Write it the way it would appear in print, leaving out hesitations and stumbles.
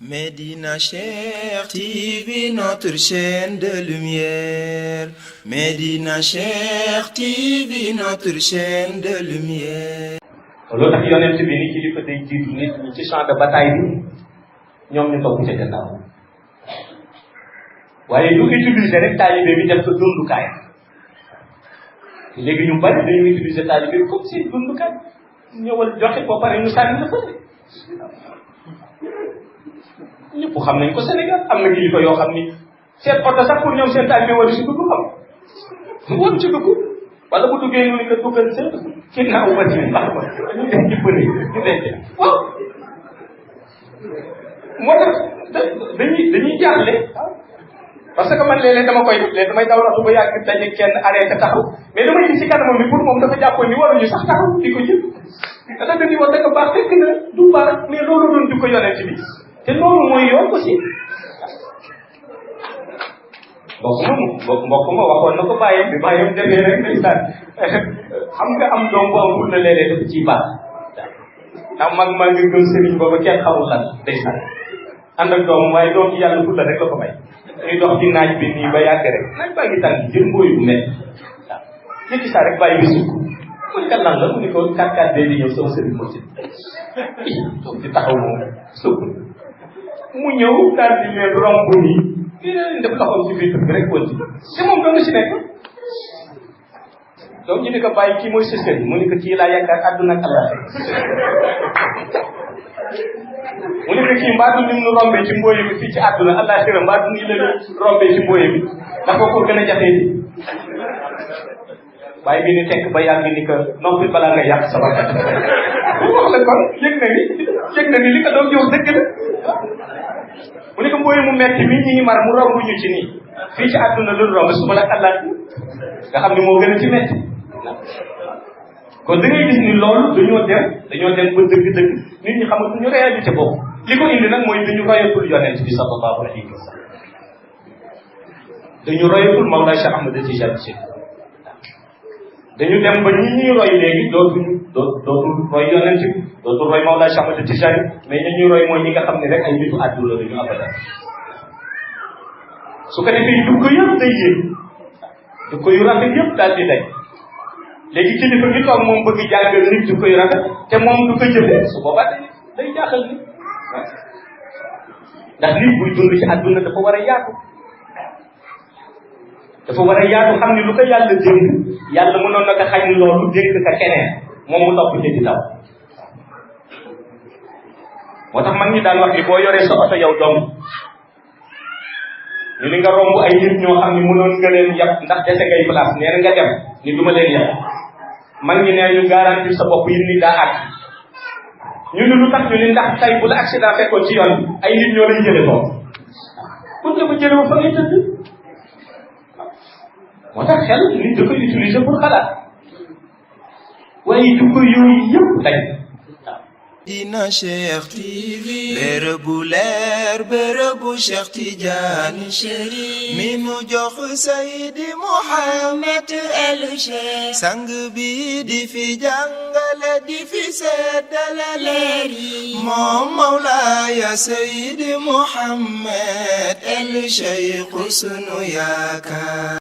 Médina Cheikh TV, notre chaîne de lumière. Médina Cheikh TV, notre chaîne de lumière. loolu tax yonent bi ni kilifa day jiitu nit ñi ci champ de bataille bi ñoom ñu topp ca gannaaw waaye du utiliser rek taalibe bi def ko dundukaay léegi ñu bari dañuy utiliser taalibe bi comme si dundukaay ñëwal joxe ba pare ñu sànni la fële ñëpp xam nañ ko Sénégal am na kilifa yoo xam ni seen oto sax pour ñoom seen taalibe wala si dugg xam waru ci dugg wala bu duggee ñu ni ko duggal sa ginnaaw ba ci baax ba ñu dem ci bëri ñu denc waaw moo tax dañuy jaaxle parce que man léeg-léeg dama koy léeg damay daw raxu ba yàgg daje kenn arrêté taxaw mais damay gis ci kanamam bi pour moom dafa jàppoon ni waruñu sax taxaw di ko jël dafa dañuy wax dëgg baax fekk na du baax mais loolu doon di ko yonent bi te loolu mooy yoon aussi mbokk ma waxoon na ko bàyyam bi bàyyam demee rek ndeysaan xam nga am doom bu amul na léeg-léeg dafa ciy baax ndax mag maa ngi gëm sëriñ booba kenn xamul lan ndeysaan ànd ak doomam waaye doom ci yàlla fulla rek la ko may ñuy dox ci naaj bi nii ba yàgg rek naaj baa ngi tàng jël mbooyu bu mel waaw yëkki saa rek bàyyi bi sukk mu ni kat lan la mu ni ko 4-4 bee di ñëw sama sëriñ moo ci toog ci taxaw moom sukk mu ñëw daal di leen romb nii kii na leen def loxoom ci biir bi rek wënti te moom doon na ci nekk donc ñu ni ko bàyyi kii mooy sa sëriñ mu ni ko kii laa yaakaar àdduna ak àllaxira mu ni ko kii mbaadu lim nu rombee ci mbooye bi fii ci àdduna àllaxira mbaadu nii la rombee ci mbooye bi ndax ko gën a jafee di bàyyi bi ni tekk ba yàgg ni ko noppi balaa nga yàq sa bakkan bu wax la kon yëg na ni li ko doon jox dëgg la mu ni ko mbooye mu metti mi ñi ngi mar mu romb ñu ci nii fii ci àdduna lu romb suba la àllaxira nga xam ni moo gën a ci metti kon da ngay gis ni loolu dañoo dem ba dëgg-dëgg nit ñi xamatuñu réalité boobu li ko indi nag mooy dañu royatul yonent bi sallallahu alayhi wa sallam dañu royatul Mawlaa Cheikh Ahmad Tijaan si dañu dem ba ñi ñuy roy léegi dootul roy yonent bi dootul roy Mawlaa Cheikh Ahmad Tijaan mais ñi ñuy roy mooy ñi nga xam ne rek ay nitu àdduna la ñu abada su ko defee dugg yëpp day yéeg dugg yu rafet yëpp daal di day léegi kilifa gi toog moom bëgg jàngal nit du koy rafet te moom du ko jëfee su boobaa day jaaxal nit ndax nit buy dund ci àdduna dafa war a yaatu xam ni lu ko yàlla dénk yàlla mënoon na ko xañ loolu dénk ka keneen moom mu topp ci di daw moo tax mag ñi daan wax ni boo yoree sa oto yow dong ñu ni nga romb ay nit ñoo xam ni mënoon nga leen yàpp ndax dese ngay place nee na nga dem ni duma leen yàpp mag ñi nee ñu garantir sa bopp yi ni daa àgg ñu ni lu tax ñu ni ndax tay bu la accident fekkoon ci yoon ay nit ñoo lay jële foofu pour nga ko jële ba fa ngay tëdd moo tax xel nit da koy utiliser pour xalaat waaye du ko yooyu yëpp dañ Médina Cheikh TV, bërëbu leer bërëbu Cheikh Tidiane Chérif mi nu jox Seydi Mouhamed El Cheikh sang bi di fi jàngale di fi seddale leer yi moom Mawlaaya Seydi Mouhamed El Cheikh sunu yaakaar